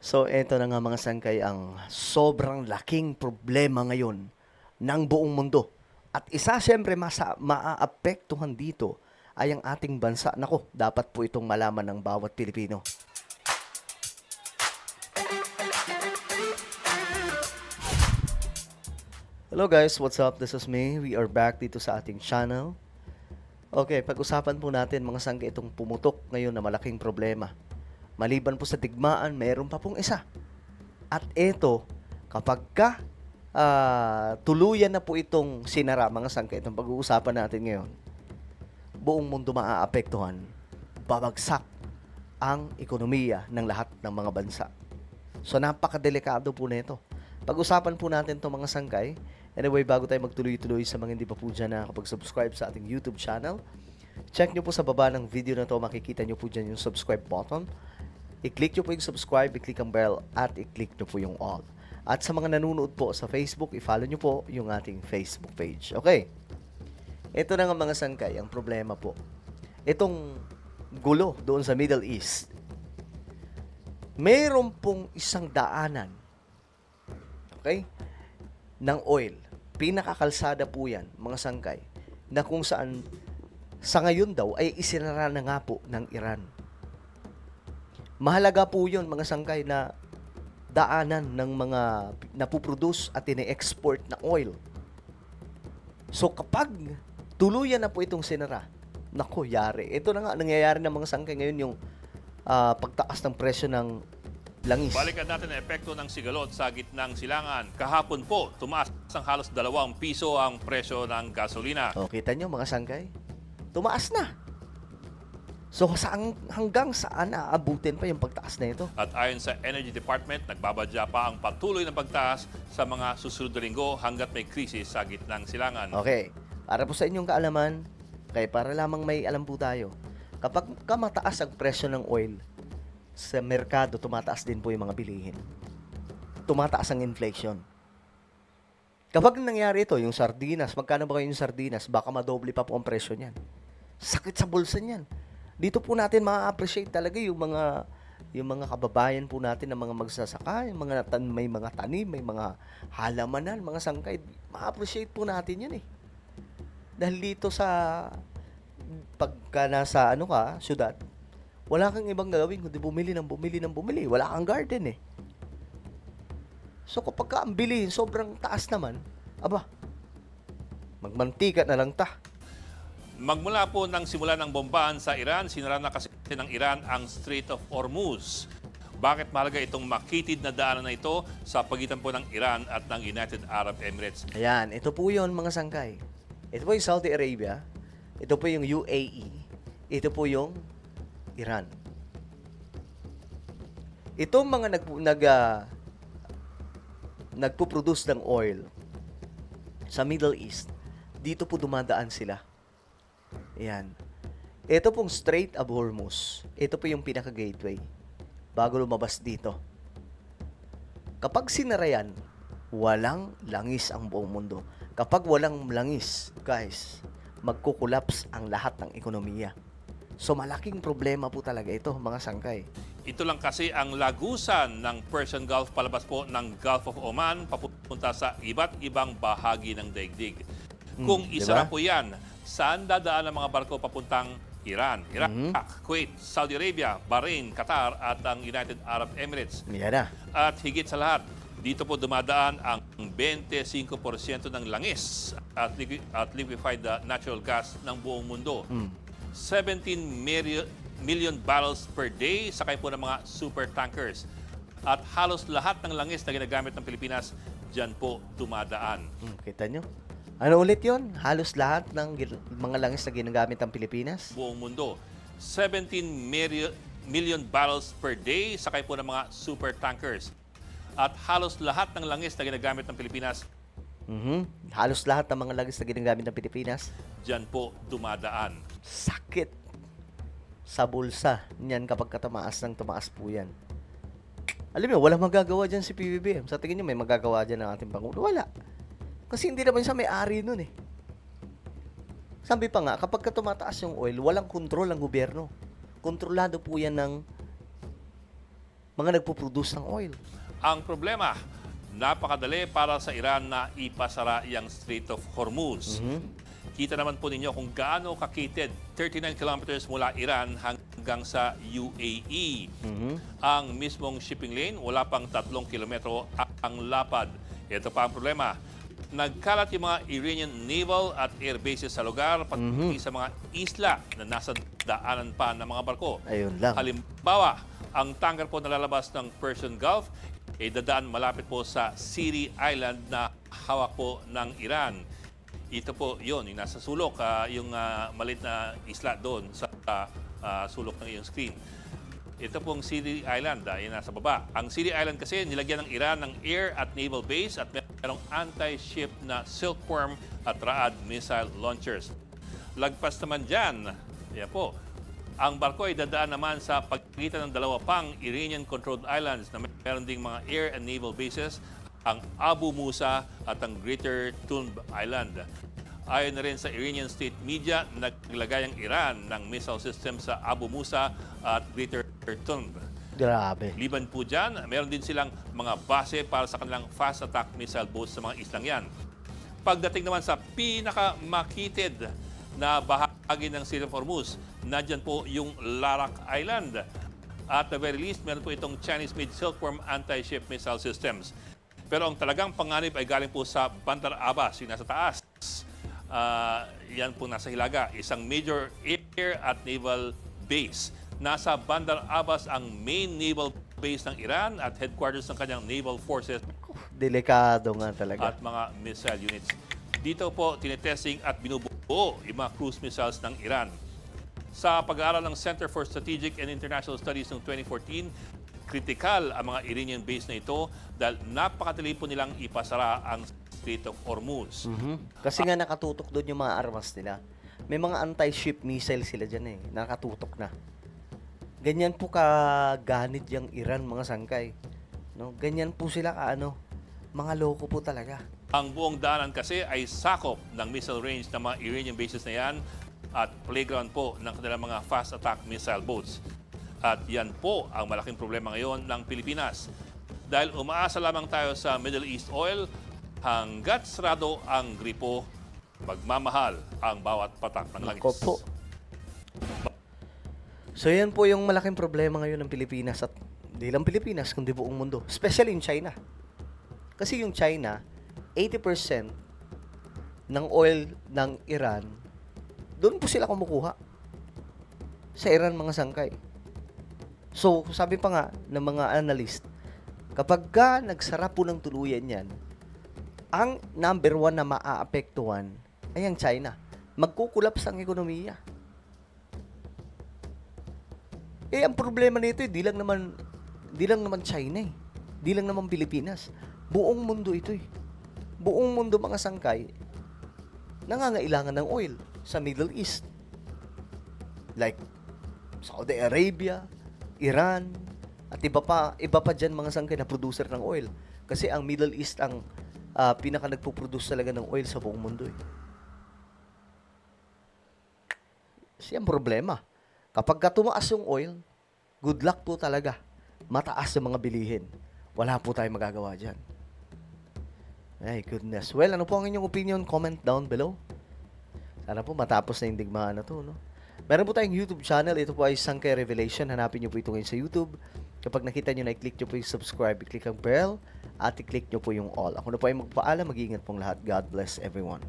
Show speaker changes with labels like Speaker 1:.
Speaker 1: So, eto na nga mga sangkay ang sobrang laking problema ngayon ng buong mundo. At isa siyempre maaapektuhan dito ay ang ating bansa. Nako, dapat po itong malaman ng bawat Pilipino. Hello guys, what's up? This is me. We are back dito sa ating channel. Okay, pag-usapan po natin mga sangkay itong pumutok ngayon na malaking problema. Maliban po sa digmaan, mayroon pa pong isa. At ito, kapag tuluyan na po itong sinara, mga sangkay, itong pag-uusapan natin ngayon, buong mundo maaapektuhan, babagsak ang ekonomiya ng lahat ng mga bansa. So, napakadelikado po nito. Pag-usapan po natin itong mga sangkay. Anyway, bago tayo magtuloy-tuloy sa mga hindi pa po dyan nakakapag-subscribe sa ating YouTube channel, check nyo po sa baba ng video na to, makikita nyo po dyan yung subscribe button. I-click nyo po yung subscribe, i-click ang bell, at i-click nyo po yung all. At sa mga nanonood po sa Facebook, i-follow nyo po yung ating Facebook page. Okay. Ito na nga mga sangkay, ang problema po. Itong gulo doon sa Middle East, mayroon pong isang daanan, okay, ng oil. Pinakakalsada po yan, mga sangkay, na kung saan sa ngayon daw ay isinara na nga po ng Iran. Mahalaga po yun, mga sangkay, na daanan ng mga napuproduce at ine-export na oil. So kapag tuluyan na po itong sinara, naku, yari. Ito na nga, nangyayari ng mga sangkay ngayon yung pagtaas ng presyo ng langis.
Speaker 2: Balikan natin ang epekto ng sigalot sa gitnang silangan. Kahapon po, tumaas ng halos 2 piso ang presyo ng gasolina.
Speaker 1: O, kita nyo mga sangkay? Tumaas na. So, hanggang saan aabutin pa yung pagtaas na ito?
Speaker 2: At ayon sa Energy Department, nagbabadya pa ang patuloy na pagtaas sa mga susunod na linggo hanggat may krisis sa gitnang silangan.
Speaker 1: Okay. Para po sa inyong kaalaman, para lamang may alam po tayo, kapag mataas ang presyo ng oil, sa merkado, tumataas din po yung mga bilihin. Tumataas ang inflation. Kapag nangyari ito, yung sardinas, magkano ba kayo yung sardinas? Baka madoble pa po ang presyo niyan. Sakit sa bulsa niyan. Dito po natin ma-appreciate talaga yung mga kababayan po natin ng mga magsasaka, yung mga may mga tanim, may mga halamanan, mga sangkay. Ma-appreciate po natin yan eh. Dahil dito sa pagka nasa syudad, wala kang ibang gagawin kundi bumili ng bumili. Wala kang garden eh. So kapag ang bilihin sobrang taas naman, aba, magmantika na lang ta.
Speaker 2: Magmula po ng simula ng bombaan sa Iran, sinara na kasi ng Iran ang Strait of Hormuz. Bakit mahalaga itong makitid na daanan na ito sa pagitan po ng Iran at ng United Arab Emirates?
Speaker 1: Ayan, ito po yun mga sangkay. Ito po yung Saudi Arabia, ito po yung UAE, ito po yung Iran. Itong mga nagpo-produce ng oil sa Middle East, dito po dumadaan sila. Ayan. Ito pong Strait of Hormuz, ito po yung pinaka-gateway bago lumabas dito. Kapag sinara yan, walang langis ang buong mundo. Kapag walang langis, guys, magkukulaps ang lahat ng ekonomiya. So malaking problema po talaga ito, mga sangkay.
Speaker 2: Ito lang kasi ang lagusan ng Persian Gulf palabas po ng Gulf of Oman papunta sa iba't ibang bahagi ng daigdig. Kung isara po yan, saan dadaan ang mga barko papuntang Iran, Iraq, Kuwait, Saudi Arabia, Bahrain, Qatar at ang United Arab Emirates?
Speaker 1: Yan na.
Speaker 2: At higit sa lahat, dito po dumadaan ang 25% ng langis at liquefied natural gas ng buong mundo. 17 million barrels per day sakay po ng mga super tankers. At halos lahat ng langis na ginagamit ng Pilipinas dyan po dumadaan.
Speaker 1: Kita nyo? Ano ulit yon? Halos lahat ng mga langis na ginagamit ng Pilipinas?
Speaker 2: Buong mundo. 17 million barrels per day sakay po ng mga super tankers. At halos lahat ng langis na ginagamit ng Pilipinas
Speaker 1: Halos lahat ng mga langis na ginagamit ng Pilipinas?
Speaker 2: dyan po dumadaan.
Speaker 1: Sakit sa bulsa niyan kapag tumaas po yan. Alam mo, walang magagawa dyan si PBBM. Sa tingin nyo, may magagawa dyan ng ating Pangulo? Wala. Kasi hindi naman siya may-ari nun eh. Sabi pa nga, kapag tumataas yung oil, walang kontrol ang gobyerno. Kontrolado po yan ng mga nagpo-produce ng oil.
Speaker 2: Ang problema, napakadali para sa Iran na ipasara yung Strait of Hormuz. Kita naman po ninyo kung gaano kakitid, 39 kilometers mula Iran hanggang sa UAE. Ang mismong shipping lane, wala pang 3 kilometro ang lapad. Ito pa ang problema. Nagkalat yung mga Iranian naval at air bases sa lugar, pati sa mga isla na nasa daanan pa ng mga barko.
Speaker 1: Ayun lang.
Speaker 2: Halimbawa, ang tanker po na lalabas ng Persian Gulf ay dadaan malapit po sa Siri Island na hawak po ng Iran. Ito po yun, yung nasa sulok, yung malit na isla doon sa sulok ng iyong screen. Ito pong Siri Island, yung nasa baba. Ang Siri Island kasi nilagyan ng Iran ng air at naval base at merong anti-ship na Silkworm at Raad missile launchers. Lagpas naman dyan, yan po, ang barko ay dadaan naman sa pagitan ng dalawa pang Iranian-controlled islands na meron ding mga air and naval bases, ang Abu Musa at ang Greater Tunb Island. Ayon na rin sa Iranian state media, naglagay ang Iran ng missile system sa Abu Musa at Greater Tunb.
Speaker 1: Grabe.
Speaker 2: Liban po dyan, meron din silang mga base para sa kanilang fast attack missile boats sa mga islang yan. Pagdating naman sa pinakamakitid na bahagi ng Strait of Hormuz, nandyan po yung Larak Island. At the very least, meron po itong Chinese-made Silkworm anti-ship missile systems. Pero ang talagang panganib ay galing po sa Bandar Abbas, yung nasa taas. Yan po nasa Hilaga, isang major air at naval base. Nasa Bandar Abbas ang main naval base ng Iran at headquarters ng kanyang naval forces
Speaker 1: Delikado nga talaga.
Speaker 2: at mga missile units. Dito po tinetesting at binubuo yung mga cruise missiles ng Iran. Sa pag-aaral ng Center for Strategic and International Studies noong 2014, kritikal ang mga Iranian base na ito dahil napakadali po nilang ipasara ang Strait of Hormuz.
Speaker 1: Kasi nga nakatutok doon yung mga armas nila. May mga anti-ship missile sila dyan nakatutok na. Ganyan po kaganid yung Iran, mga sangkay. No? Ganyan po sila mga loko po talaga.
Speaker 2: Ang buong daanan kasi ay sakop ng missile range ng mga Iranian bases na yan at playground po ng kanilang mga fast attack missile boats. At yan po ang malaking problema ngayon ng Pilipinas. Dahil umaasa lamang tayo sa Middle East oil, hanggat sarado ang gripo, magmamahal ang bawat patak ng langis.
Speaker 1: Ako po. So yan po yung malaking problema ngayon ng Pilipinas at hindi lang Pilipinas kundi buong mundo. Especially in China. Kasi yung China, 80% ng oil ng Iran, doon po sila kumukuha. Sa Iran, mga sangkay. So, sabi pa nga ng mga analyst, kapag nagsara po ng tuluyan yan, ang number one na maaapektuhan ay ang China. Magkukulaps ang ekonomiya. Ang problema nito, di lang naman China di lang naman Pilipinas. Buong mundo ito Buong mundo, mga sangkay, nangangailangan ng oil sa Middle East. Like Saudi Arabia, Iran, at iba pa dyan, mga sangkay, na producer ng oil. Kasi ang Middle East ang pinaka nagpo-produce talaga ng oil sa buong mundo. Kasi ang problema, kapag tumaas yung oil, good luck po talaga. Mataas yung mga bilihin. Wala po tayong magagawa dyan. Ay, goodness. Well, ano po ang inyong opinion? Comment down below. Sana po matapos na yung digmaan na to, no? Meron po tayong YouTube channel. Ito po ay Sangkay Revelation. Hanapin nyo po ito ngayon sa YouTube. Kapag nakita nyo na, i-click nyo po yung subscribe, i-click ang bell, at i-click nyo po yung all. Ako na po ay magpaalam. Mag-iingat pong lahat. God bless everyone.